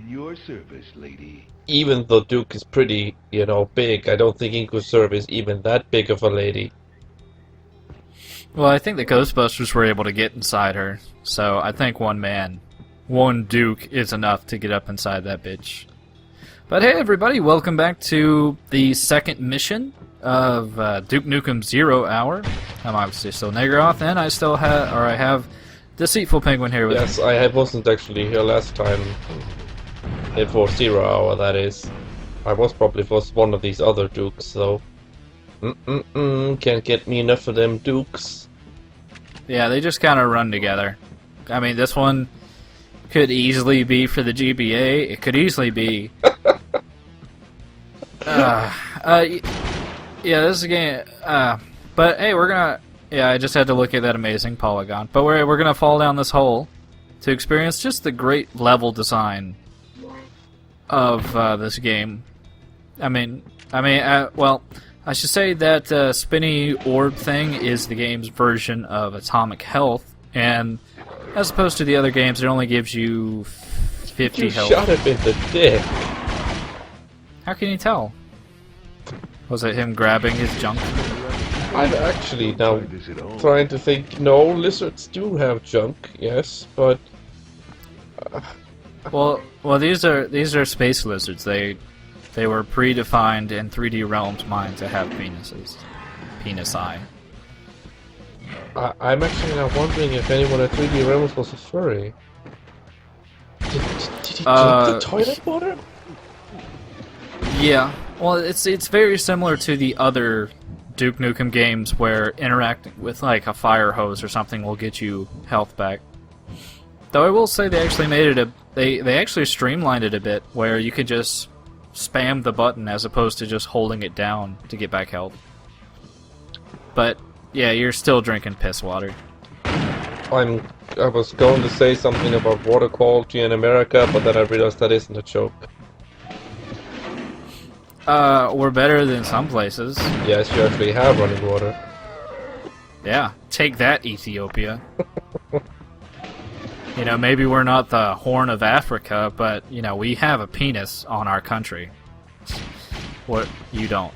your service, lady. Even though Duke is pretty, big, I don't think Inquisitor is even that big of a lady. Well, I think the Ghostbusters were able to get inside her, so I think one Duke is enough to get up inside that bitch. But hey everybody, welcome back to the second mission of Duke Nukem 0 Hour. I'm obviously still Negroth, and I have Deceitful Penguin here with me. Yes, I wasn't actually here last time. For 0 Hour, that is. I was probably one of these other Dukes, though. Can't get me enough of them Dukes. Yeah, they just kind of run together. I mean, this one could easily be for the GBA. It could easily be. Yeah, this is a game. But hey, we're gonna. Yeah, I just had to look at that amazing polygon. But we're gonna fall down this hole to experience just the great level design of this game. Well, I should say that spinny orb thing is the game's version of Atomic Health, and as opposed to the other games, it only gives you 50 health. You shot him in the dick. How can you tell? Was it him grabbing his junk? I'm actually now trying to think. No, lizards do have junk, yes, but Well, these are space lizards. They were predefined in 3D realms mined to have penises, penisi. I'm actually now wondering if anyone at 3D Realms was a furry. Did he drink the toilet water? Yeah. Well, it's very similar to the other Duke Nukem games where interacting with like a fire hose or something will get you health back. Though I will say they actually made it they actually streamlined it a bit where you could just spam the button as opposed to just holding it down to get back health. But yeah, you're still drinking piss water. I was going to say something about water quality in America, but then I realized that isn't a joke. We're better than some places. Yes, you actually have running water. Yeah, take that, Ethiopia. Maybe we're not the Horn of Africa, but, we have a penis on our country. What you don't.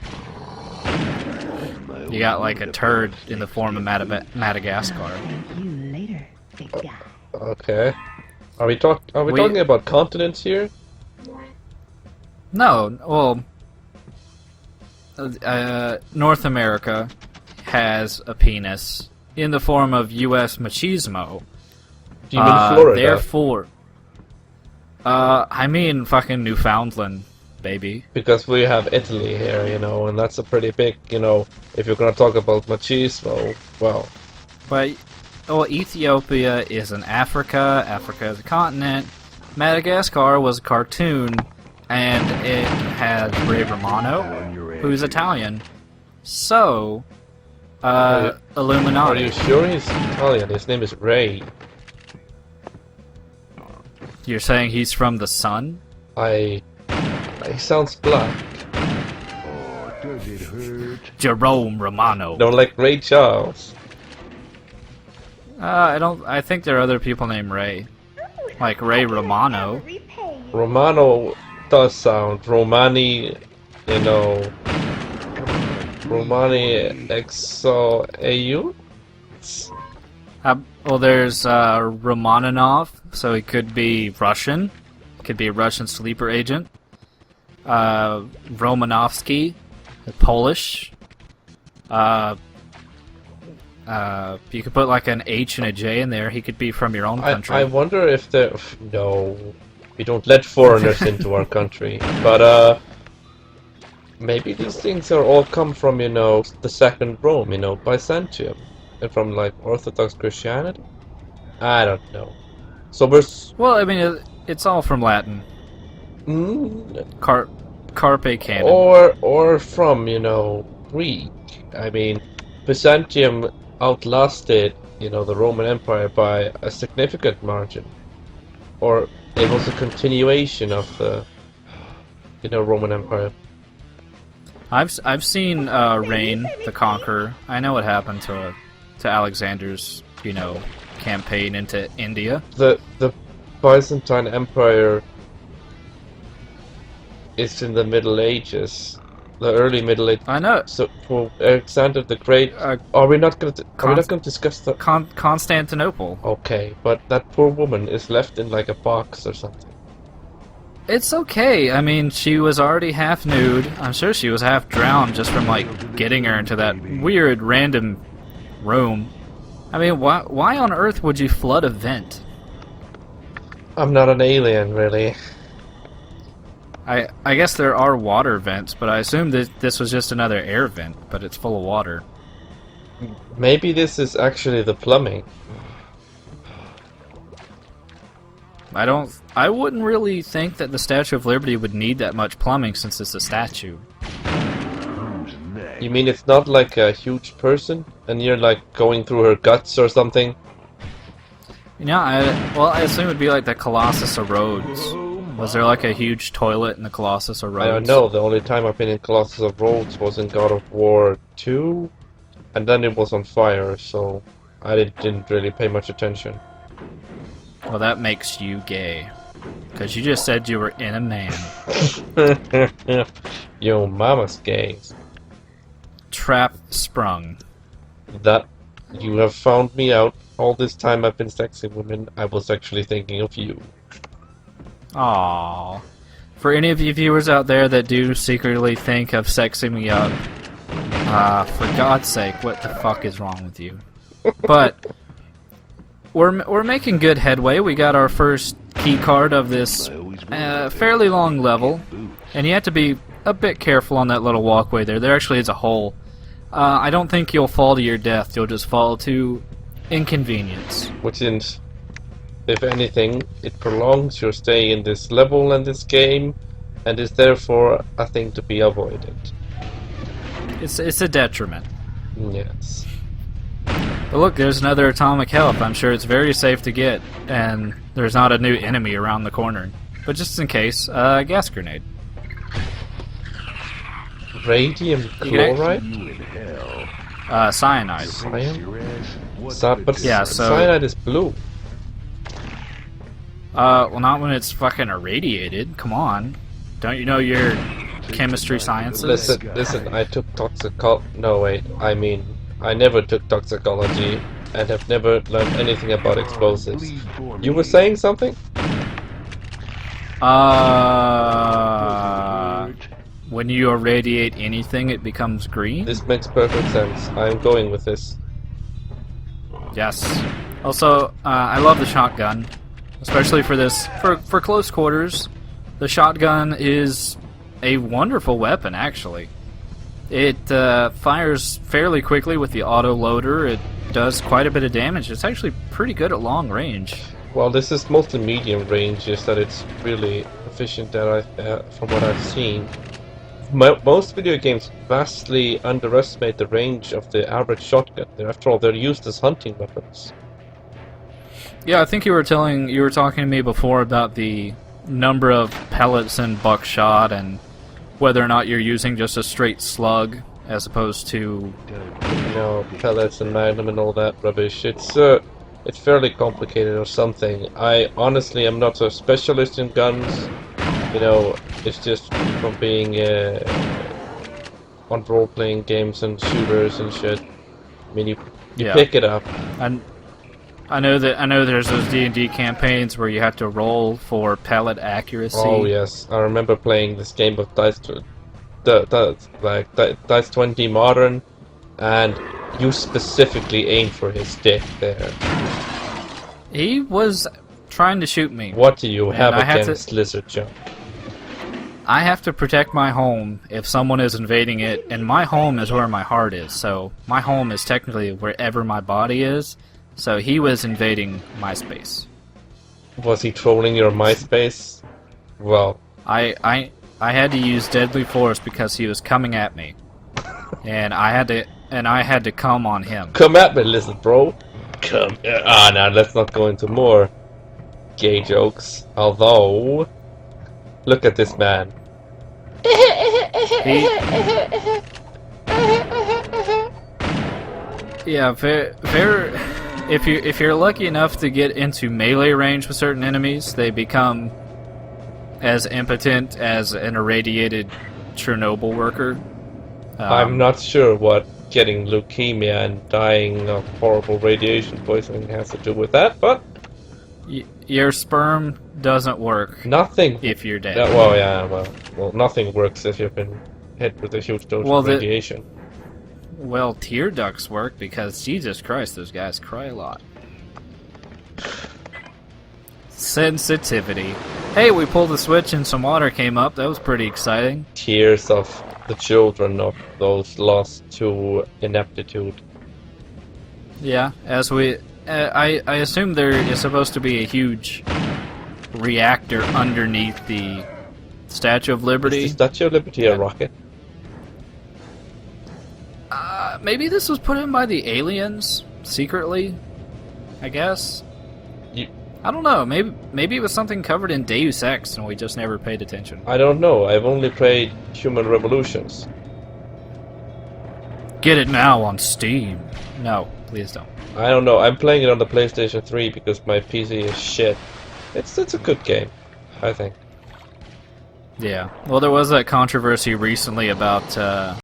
You got, like, a turd in the form of Madagascar. Thank you later, big guy. Okay. Are we talking about continents here? No, well... North America has a penis in the form of U.S. machismo. Do you mean Florida? Therefore, I mean fucking Newfoundland, baby. Because we have Italy here, and that's a pretty big, if you're gonna talk about machismo, well. But, Ethiopia is in Africa. Africa is a continent. Madagascar was a cartoon, and it had Ray Romano, who's Italian. So, Illuminati. Are you sure he's Italian? His name is Ray. You're saying he's from the sun? He sounds black. Oh, does it hurt? Jerome Romano. No, like Ray Charles. I think there are other people named Ray. Like Ray Romano. Romano does sound Romani, Romani Exo AU? Well, there's Romanov, so he could be Russian. Could be a Russian sleeper agent. Romanovsky, Polish. You could put like an H and a J in there. He could be from your own country. I wonder if no, we don't let foreigners into our country. But maybe these things are all come from the Second Rome, Byzantium, and from like Orthodox Christianity. I don't know. So well, I mean, it's all from Latin. Carpe canem. Or from Greek. I mean, Byzantium outlasted the Roman Empire by a significant margin, or it was a continuation of the Roman Empire. I've seen Reign the Conqueror. I know what happened to Alexander's campaign into India. The Byzantine Empire is in the Middle Ages, the early Middle Ages. I know. So for Alexander the Great, Uh, are we not going to discuss that? Constantinople. Okay, but that poor woman is left in like a box or something. It's okay. I mean, she was already half nude. I'm sure she was half drowned just from like getting her into that weird random room. I mean, why on earth would you flood a vent? I'm not an alien, really. I guess there are water vents, but I assume that this was just another air vent, but it's full of water. Maybe this is actually the plumbing. I wouldn't really think that the Statue of Liberty would need that much plumbing since it's a statue. Who's next? You mean it's not like a huge person, and you're like going through her guts or something? You know, I assume it'd be like the Colossus of Rhodes. Was there like a huge toilet in the Colossus of Rhodes? I don't know. The only time I've been in Colossus of Rhodes was in God of War 2, and then it was on fire, so I didn't really pay much attention. Well, that makes you gay. Because you just said you were in a man. Yo, mama's gay. Trap sprung. That you have found me out. All this time I've been sexing women, I was actually thinking of you. Aww. For any of you viewers out there that do secretly think of sexing me up, for God's sake, what the fuck is wrong with you? But we're making good headway. We got our first key card of this fairly long level, and you have to be a bit careful on that little walkway there. There actually is a hole. I don't think you'll fall to your death. You'll just fall to inconvenience. Which is, if anything, it prolongs your stay in this level and this game, and is therefore a thing to be avoided. It's a detriment. Yes. But look, there's another atomic health. I'm sure it's very safe to get, and there's not a new enemy around the corner. But just in case, gas grenade. Radium chloride? You in hell. Cyanide. Cyan? Your ass. What's But the Yeah, so- cyanide is blue. Well, not when it's fucking irradiated. Come on. Don't you know your chemistry sciences? Listen, I took no wait, I mean, I never took toxicology and have never learned anything about explosives. You were saying something? When you irradiate anything, it becomes green? This makes perfect sense. I'm going with this. Yes. Also, I love the shotgun. Especially for this, for close quarters. The shotgun is a wonderful weapon, actually. It fires fairly quickly with the auto loader. It does quite a bit of damage. It's actually pretty good at long range. Well, this is mostly medium range, just that it's really efficient from what I've seen. Most video games vastly underestimate the range of the average shotgun. After all, they're used as hunting weapons. Yeah, I think you were talking to me before about the number of pellets and buckshot and whether or not you're using just a straight slug as opposed to Pellets and magnum and all that rubbish. It's fairly complicated or something. I honestly am not a specialist in guns. It's just from being on role-playing games and shooters and shit. I mean, you pick it up. And I know there's those D&D campaigns where you have to roll for pellet accuracy. Oh yes, I remember playing this game of Dice 20 Modern, and you specifically aim for his dick there. He was trying to shoot me. What do you have I had against lizard junk? I have to protect my home if someone is invading it, and my home is where my heart is, so my home is technically wherever my body is, so he was invading my space. Was he trolling your MySpace? Well, I had to use deadly force because he was coming at me, and I had to come on him. come at me, lizard bro. Come. Now let's not go into more gay jokes. Although, look at this man. Yeah, very. If you're lucky enough to get into melee range with certain enemies, they become as impotent as an irradiated Chernobyl worker. I'm not sure what getting leukemia and dying of horrible radiation poisoning has to do with that, but Your sperm doesn't work nothing. if you're dead. Well, nothing works if you've been hit with a huge dose Well, of radiation. Well, tear ducts work because, Jesus Christ, those guys cry a lot. Sensitivity. Hey, we pulled the switch and some water came up. That was pretty exciting. Tears of the children of those lost to ineptitude. Yeah, as we... I assume there is supposed to be a huge reactor underneath the Statue of Liberty. Is the Statue of Liberty a rocket? Maybe this was put in by the aliens secretly. I guess. I don't know. Maybe it was something covered in Deus Ex and we just never paid attention. I don't know. I've only played Human Revolutions. Get it now on Steam. No, please don't. I don't know. I'm playing it on the PlayStation 3 because my PC is shit. It's a good game, I think. Yeah. Well, there was that controversy recently about